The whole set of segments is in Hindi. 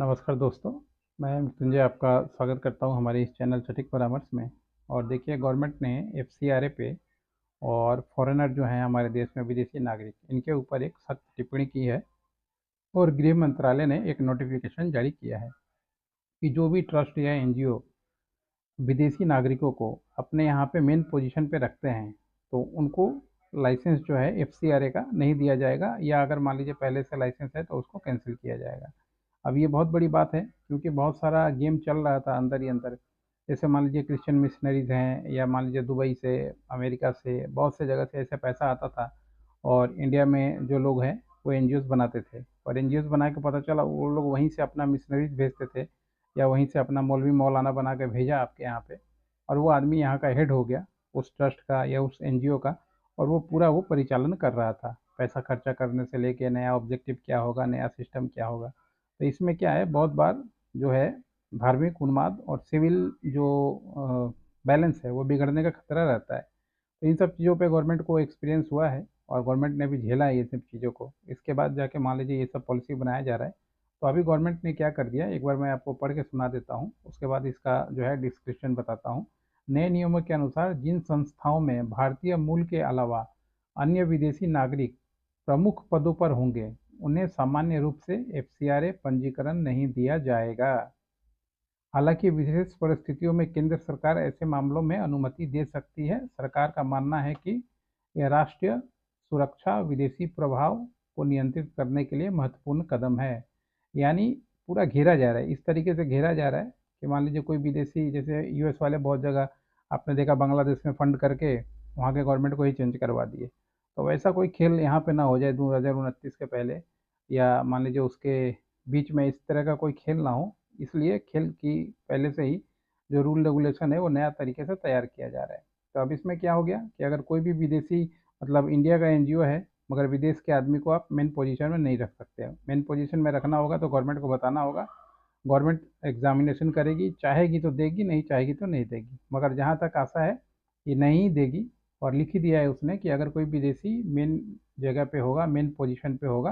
नमस्कार दोस्तों। मैं मृत्युंजय आपका स्वागत करता हूं हमारे इस चैनल सटीक परामर्श में। और देखिए, गवर्नमेंट ने एफसीआरए पे और फॉरेनर जो हैं हमारे देश में विदेशी नागरिक, इनके ऊपर एक सख्त टिप्पणी की है। और गृह मंत्रालय ने एक नोटिफिकेशन जारी किया है कि जो भी ट्रस्ट या एनजीओ विदेशी नागरिकों को अपने यहाँ पे मेन पोजीशन पे रखते हैं, तो उनको लाइसेंस जो है एफसीआरए का नहीं दिया जाएगा, या अगर मान लीजिए पहले से लाइसेंस है तो उसको कैंसिल किया जाएगा। अब ये बहुत बड़ी बात है, क्योंकि बहुत सारा गेम चल रहा था अंदर ही अंदर। जैसे मान लीजिए क्रिश्चियन मिशनरीज हैं, या मान लीजिए दुबई से, अमेरिका से, बहुत से जगह से ऐसे पैसा आता था। और इंडिया में जो लोग हैं वो एनजीओज बनाते थे, और एनजीओज बना के पता चला वो लोग वहीं से अपना मिशनरीज भेजते थे, या वहीं से अपना मौलवी मौलाना बना के भेजा आपके यहाँ पे। और वो आदमी यहाँ का हेड हो गया उस ट्रस्ट का या उस एनजीओ का। और वो पूरा वो परिचालन कर रहा था, पैसा खर्चा करने से लेके नया ऑब्जेक्टिव क्या होगा, नया सिस्टम क्या होगा। तो इसमें क्या है, बहुत बार जो है धार्मिक उन्माद और सिविल जो बैलेंस है वो बिगड़ने का खतरा रहता है। तो इन सब चीज़ों पे गवर्नमेंट को एक्सपीरियंस हुआ है, और गवर्नमेंट ने भी झेला है ये सब चीज़ों को। इसके बाद जाके मान लीजिए ये सब पॉलिसी बनाया जा रहा है। तो अभी गवर्नमेंट ने क्या कर दिया, एक बार मैं आपको पढ़ के सुना देता हूँ, उसके बाद इसका जो है डिस्क्रिप्शन बताता हूँ। नए नियमों के अनुसार जिन संस्थाओं में भारतीय मूल के अलावा अन्य विदेशी नागरिक प्रमुख पदों पर होंगे, उन्हें सामान्य रूप से एफसीआरए पंजीकरण नहीं दिया जाएगा। हालांकि विशेष परिस्थितियों में केंद्र सरकार ऐसे मामलों में अनुमति दे सकती है। सरकार का मानना है कि यह राष्ट्रीय सुरक्षा, विदेशी प्रभाव को नियंत्रित करने के लिए महत्वपूर्ण कदम है। यानी पूरा घेरा जा रहा है, इस तरीके से घेरा जा रहा है कि मान लीजिए कोई विदेशी, जैसे यूएस वाले बहुत जगह आपने देखा बांग्लादेश में फंड करके वहाँ के गवर्नमेंट को ही चेंज करवा दिए। तो वैसा कोई खेल यहाँ पे ना हो जाए 2029 के पहले, या मान लीजिए उसके बीच में इस तरह का कोई खेल ना हो। इसलिए खेल की पहले से ही जो रूल रेगुलेशन है वो नया तरीके से तैयार किया जा रहा है। तो अब इसमें क्या हो गया कि अगर कोई भी विदेशी, मतलब इंडिया का एनजीओ है मगर विदेश के आदमी को आप मेन पोजीशन में नहीं रख सकते। मेन पोजीशन में रखना होगा तो गवर्नमेंट को बताना होगा। गवर्नमेंट एग्जामिनेशन करेगी, चाहेगी तो देगी, नहीं चाहेगी तो नहीं देगी। मगर जहाँ तक आशा है ये नहीं देगी। और लिख ही दिया है उसने कि अगर कोई विदेशी मेन जगह पे होगा, मेन पोजीशन पे होगा,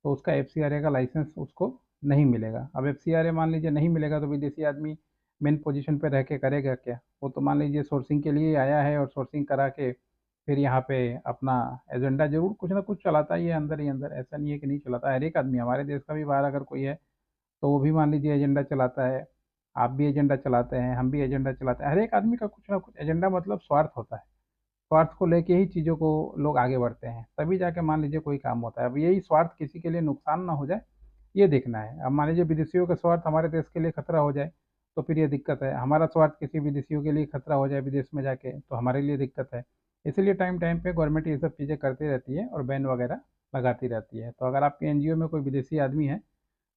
तो उसका एफसीआरए का लाइसेंस उसको नहीं मिलेगा। अब एफसीआरए मान लीजिए नहीं मिलेगा तो विदेशी आदमी मेन पोजीशन पे रह के करेगा क्या? वो तो मान लीजिए सोर्सिंग के लिए आया है, और सोर्सिंग करा के फिर यहाँ पे अपना एजेंडा जरूर कुछ ना कुछ चलाता ही है अंदर ही अंदर। ऐसा नहीं है कि नहीं चलाता। हर एक आदमी, हमारे देश का भी बाहर अगर कोई है तो वो भी मान लीजिए एजेंडा चलाता है। आप भी एजेंडा चलाते हैं, हम भी एजेंडा चलाते हैं। हर एक आदमी का कुछ ना कुछ एजेंडा, मतलब स्वार्थ होता है। स्वार्थ को लेके ही चीज़ों को लोग आगे बढ़ते हैं, तभी जाके मान लीजिए कोई काम होता है। अब यही स्वार्थ किसी के लिए नुकसान ना हो जाए, ये देखना है। अब मान लीजिए विदेशियों का स्वार्थ हमारे देश के लिए खतरा हो जाए तो फिर ये दिक्कत है। हमारा स्वार्थ किसी विदेशियों के लिए खतरा हो जाए विदेश में जाके तो हमारे लिए दिक्कत है। इसलिए टाइम टाइम पे गवर्नमेंट ये सब चीज़ें करती रहती है और बैन वगैरह लगाती रहती है। तो अगर आपके एनजीओ में कोई विदेशी आदमी है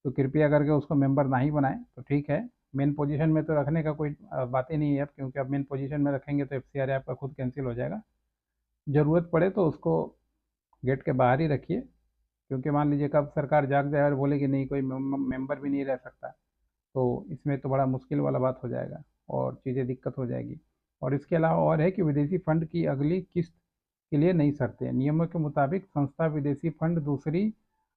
तो कृपया करके उसको मेंबर ना ही बनाएं तो ठीक है। मेन पोजीशन में तो रखने का कोई बात ही नहीं है अब, क्योंकि अब मेन पोजीशन में रखेंगे तो एफसीआरए आपका खुद कैंसिल हो जाएगा। ज़रूरत पड़े तो उसको गेट के बाहर ही रखिए, क्योंकि मान लीजिए कब सरकार जाग जाए और बोले कि नहीं कोई मेंबर भी नहीं रह सकता, तो इसमें तो बड़ा मुश्किल वाला बात हो जाएगा और चीज़ें दिक्कत हो जाएगी। और इसके अलावा और है कि विदेशी फंड की अगली किस्त के लिए नई शर्तें। नियमों के मुताबिक संस्था विदेशी फंड दूसरी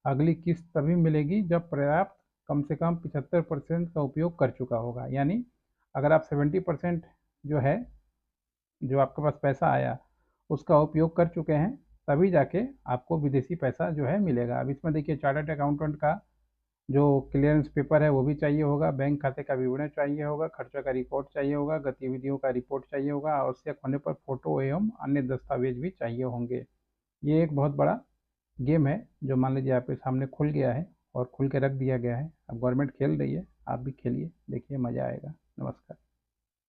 अगली किस्त तभी मिलेगी जब पर्याप्त कम से कम 75% का उपयोग कर चुका होगा। यानी अगर आप 70% जो है, जो आपके पास पैसा आया उसका उपयोग कर चुके हैं, तभी जाके आपको विदेशी पैसा जो है मिलेगा। अब इसमें देखिए, चार्टर्ड अकाउंटेंट का जो क्लियरेंस पेपर है वो भी चाहिए होगा, बैंक खाते का विवरण चाहिए होगा, खर्चों का रिपोर्ट चाहिए होगा, गतिविधियों का रिपोर्ट चाहिए होगा, आवश्यक होने पर फोटो एवं अन्य दस्तावेज भी चाहिए होंगे। ये एक बहुत बड़ा गेम है जो मान लीजिए आपके सामने खुल गया है और खुल के रख दिया गया है। अब गवर्नमेंट खेल रही है, आप भी खेलिए, देखिए मज़ा आएगा। नमस्कार।